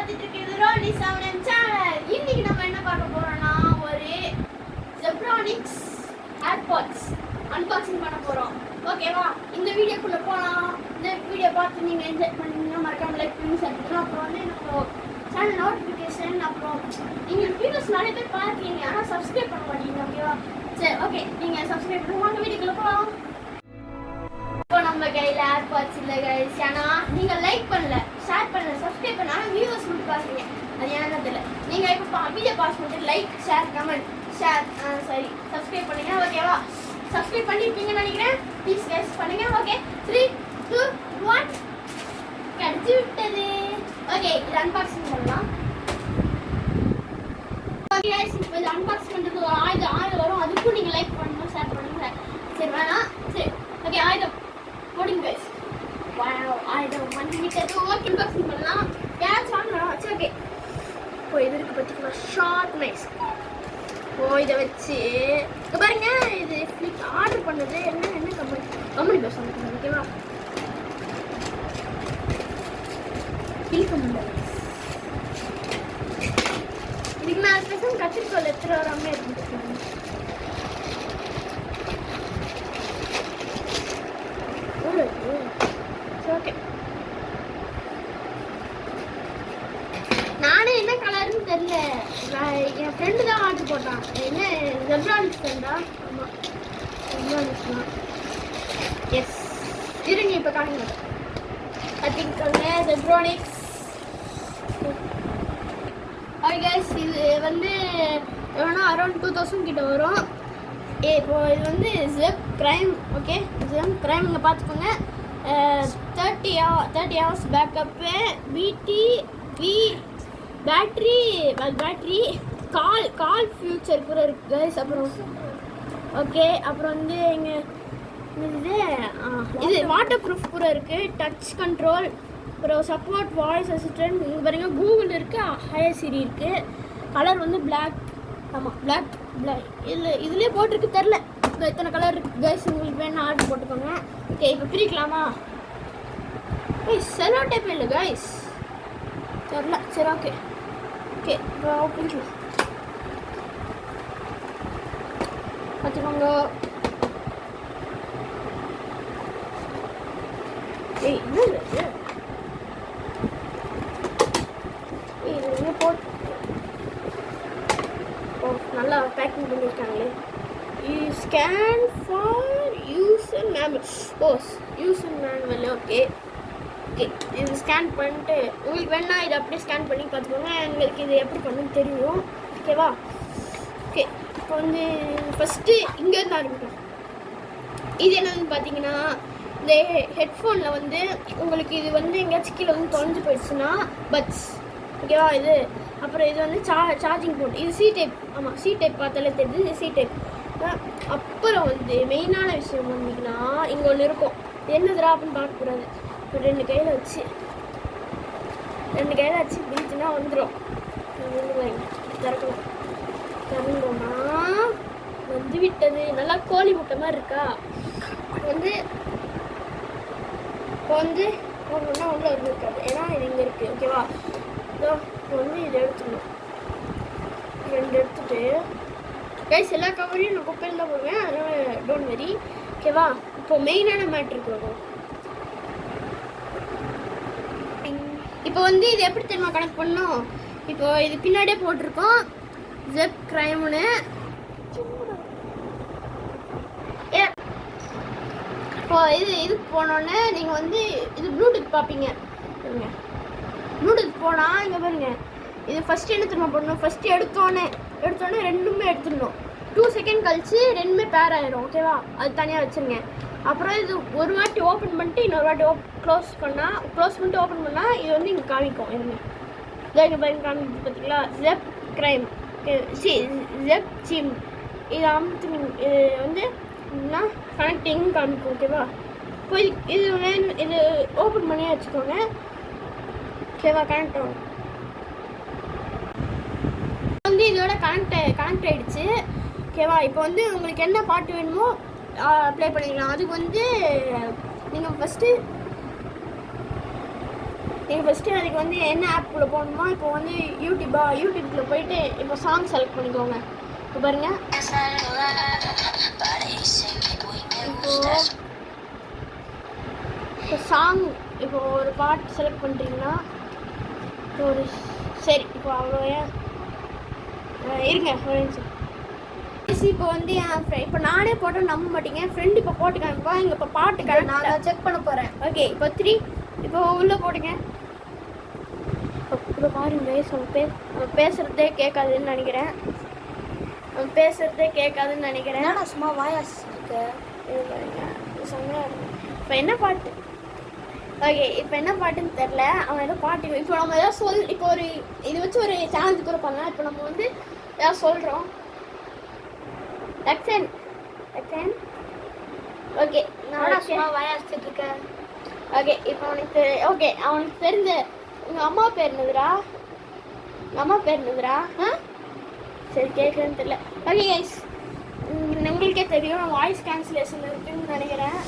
பார்த்துட்டு இருக்கிறது Ronnie sound channel. இன்னைக்கு நம்ம என்ன பார்க்க போறோம்னா ஒரு ஜெப்ரானிக்ஸ் ஏர்பாட்ஸ் அன்பாக்சிங் பண்ண போறோம். ஓகேவா? இந்த வீடியோக்குள்ள போலாம். இந்த வீடியோ பார்த்து நீங்க என்ஜாய் பண்ணீங்கன்னா மறக்காம லைக் பண்ணி ஷேர் பண்ணுங்க. அப்புறம் வந்து நம்ம சேனல் நோட்டிஃபிகேஷன் அப்புறம் நீங்க வீடியோஸ் நிறைய பேர் பார்க்கீங்க ஆனா சப்ஸ்கிரைப் பண்ண மாட்டீங்க. ஓகேவா? சரி ஓகே, நீங்க சப்ஸ்கிரைப் பண்ணுங்க. வாங்க வீடியோக்குள்ள போலாம். இப்போ நம்ம கையில ஏர்பாட்ஸ் இல்ல गाइस. ஏன்னா நீங்க லைக் பண்ணல, ஷேர் பண்ணல, சப்ஸ்கிரைப் பண்ணல, ஆனா வியூவர்ஸ் மட்டும் பாக்குறீங்க. அது ஏன்னு தெரியல. நீங்க இப்போ வீடியோ பாஸ் பண்ணிட்டு லைக், ஷேர், கமெண்ட், ஷேர் சரி சப்ஸ்கிரைப் பண்ணுங்க. ஓகேவா? சப்ஸ்கிரைப் பண்ணிருப்பீங்கன்னு நினைக்கிறேன். ப்ளீஸ் गाइस பண்ணுங்க. ஓகே 3 2 1 கடிச்சு விட்டது. ஓகே, இது அன்பாக்சிங் பண்ணலாம். ஓகே गाइस, இப்போ இது அன்பாக்ஸ் பண்றது ஒரு ஆயுதம் வரும். அதுக்கும் நீங்க லைக் பண்ணணும், ஷேர் பண்ணுங்க. சரி வேணாம். சரி ஓகே, ஆயுதம் போடுங்க गाइस. வாவ், ஆயுதம் வந்து விட்டது. ஓகே, அன்பாக்சிங் பண்ணலாம். கேட்ச் வாங்கலாம். சரி ஓகே, இப்போ இது இருக்கு பாத்தீங்களா, ஷார்ட் நைஸ். ஓ, இதை வச்சு இங்க பாருங்க. இது ஃபிளிப் ஆர்டர் பண்ணது என்ன கம்பெனி பேர் சொல்லுங்க. ஓகேவா? இதுக்கு மேலே பேசும் கத்திரிக்கோள் எடுத்துட்டு வராம இருக்கு. ஓகே, நானே என்ன கலர்னு தெரியல. என் ஃப்ரெண்டு தான் ஆர்டர் போட்டான். என்ன ஜெப்ரானிக்ஸ் ஃப்ரெண்டா? ஆமாம், ஜெப்ரானிக்ஸ் தான். எஸ், இருங்க இப்போ காணுங்க. கத்திரிக்கோங்க ஜெப்ரானிக்ஸ். ஓகே गाइस, இது வந்து எவ்வளோ அரௌண்ட் 2000 கிட்ட வரும். இப்போ இது வந்து Jeff crime. Okay, Jeff crime இங்கே பார்த்துக்கோங்க. 30 ஹவர்ஸ் பேக்கப்பு, பிடிவி பேட்ரி கால் ஃபியூச்சர் கூட இருக்குது गाइस. அப்புறம் ஓகே, அப்புறம் வந்து இங்கே இது வாட்டர் ப்ரூஃப் கூட இருக்குது. டச் கண்ட்ரோல், அப்புறம் சப்போர்ட் வாய்ஸ் அசிஸ்டன்ட். இங்கே பாருங்க, கூகுள் இருக்குது, ஹையர் சிரி இருக்குது. கலர் வந்து பிளாக். ஆமாம், பிளாக் இதுலேயே போட்டிருக்கு, தெரில இத்தனை கலர் இருக்குது गाइस. உங்களுக்கு வேணா ஆர்டர் போட்டுக்கோங்க. ஓகே, இப்போ பிரிக்கலாமா? செலோ டைப் இல்லை गाइस, தெரில. சரி ஓகே ஓகே, இப்போ பிரிக்கலாம். பார்த்துக்கோங்க. ஏய் என்ன இது போட்டு நல்லா பேக்கிங் பண்ணியிருக்காங்களே. Scan for user manual. User manual. Okay okay, இது ஸ்கேன் பண்ணிட்டு உங்களுக்கு வேணா இதை அப்படியே ஸ்கேன் பண்ணி பார்த்துக்கோங்க. எங்களுக்கு இது எப்படி பண்ணுன்னு தெரியும். ஓகேவா? ஓகே, இப்போ வந்து ஃபஸ்ட்டு இங்கேருந்து ஆரம்பிக்கும். இது என்னன்னு பார்த்தீங்கன்னா, இந்த ஹெட்ஃபோனில் வந்து உங்களுக்கு இது வந்து எங்கேயாச்சும் கீழே வந்து தொலைஞ்சு போயிடுச்சுன்னா பட்ஸ். ஓகேவா? இது அப்புறம் இது வந்து சார்ஜிங் போர்ட். இது சி டைப். ஆமாம், சி டைப் பார்த்தாலே தெரியுது, இது சி டைப். அப்புறம் வந்து மெயினான விஷயம் வந்தீங்கன்னா இங்கே ஒன்று இருக்கும். என்னதுரா அப்படின்னு பார்க்கக்கூடாது. இப்போ ரெண்டு கையில் வச்சு பிடிச்சுன்னா வந்துடும். திறக்கலாம். திறந்தோம்னா வந்து விட்டது. நல்லா கோழி முட்டை மாதிரி இருக்கா? வந்து இப்போ வந்து ஒன்றுனா ஒன்றும் வந்து இருக்காது, ஏன்னா இது இங்கே இருக்குது. ஓகேவா? இப்போ வந்து இதை எடுத்துடணும். ரெண்டு எடுத்துட்டு गाइस, எல்லா கவரையும் நான் குப்பையில் தான் போடுவேன், அதனால் டோன்ட் வெரி. ஓகேவா? இப்போ மெயினான மேட்ருக்கு வரும். இப்போ வந்து இது எப்படி தெரியுமா கனெக்ட் பண்ணோம்? இப்போ இது பின்னாடியே போட்டிருக்கோம் ஜெப் கிரைம்னு. இப்போ இதுக்கு போனோடனே நீங்கள் வந்து இது ப்ளூடூத் பார்ப்பீங்க. ப்ளூடூத் போனால் இங்கே பாருங்க, இது ஃபஸ்ட்டு என்ன திரும்ப பண்ணணும்? ஃபஸ்ட்டு எடுத்தோடனே ரெண்டுமே எடுத்துடணும். 2 செகண்ட் கழிச்சு ரெண்டுமே பேர் ஆயிரும். ஓகேவா? அது தனியாக வச்சுருங்க. அப்புறம் இது ஒரு வாட்டி ஓப்பன் பண்ணிட்டு இன்னொரு வாட்டி க்ளோஸ் பண்ணிட்டு ஓப்பன் பண்ணால் இது வந்து இங்கே காமிக்கும். இருங்க, இங்கே பாருங்க காமிக்குது பார்த்தீங்களா? Jeff crime Jeff sim. இது இது வந்து கனெக்டிங் காமிக்கும். ஓகேவா? இப்போ இது ஓப்பன் பண்ணி வச்சுக்கோங்க. ஓகேவா? கனெக்ட் ஆகும். வந்து இதோட கனெக்ட் ஆகிடுச்சு. ஓகேவா? இப்போ வந்து உங்களுக்கு என்ன பாட்டு வேணுமோ ப்ளே பண்ணிக்கலாம். அதுக்கு வந்து நீங்கள் ஃபஸ்ட்டு நீங்கள் ஃபஸ்ட்டு அதுக்கு வந்து என்ன ஆப்புக்குள்ளே போகணுமா, இப்போ வந்து யூடியூப்பில் போயிட்டு இப்போ சாங் செலக்ட் பண்ணிக்கோங்க. இப்போ பாருங்கள், இப்போ சாங், இப்போ ஒரு பாட்டு செலக்ட் பண்ணுறீங்கன்னா ஒரு சரி இப்போ அவ்வளோ இருங்க ஒரு நிமிஷம். இப்போ வந்து என் ஃப்ரெண்ட், இப்போ நானே போட்டோம் நம்ப மாட்டீங்க, என் ஃப்ரெண்ட் இப்போ போட்டு காமிப்பா. இங்கே இப்போ பாட்டு நான் செக் பண்ண போகிறேன். ஓகே இப்போ 3 இப்போ உள்ளே போடுங்க. இப்போ பாருங்க, அவன் பேசுகிறதே கேட்காதுன்னு நினைக்கிறேன். நான் சும்மா வாயாஸ் இருக்கேன். இப்போ என்ன பாட்டு? ஓகே இப்போ என்ன பாட்டுன்னு தெரில. அவன் ஏதோ பாட்டு, இப்போ நம்ம ஏதாவது இப்போ ஒரு இது வச்சு ஒரு சேலஞ்சு கூட பண்ணலாம். இப்போ நம்ம வந்து ஏதாவது சொல்கிறோம். லக்ஷன் ஓகே நான் சும்மா வாயாசிட்டு இருக்கேன். ஓகே இப்போ அவனுக்கு தெரிஞ்ச உங்கள் அம்மா பேர் என்னதுடா? சரி கேட்குறேன்னு தெரியல. ஓகே கைஸ், உங்களுக்கே தெரியும் வாய்ஸ் கேன்சலேஷன் இருக்குன்னு நினைக்கிறேன்.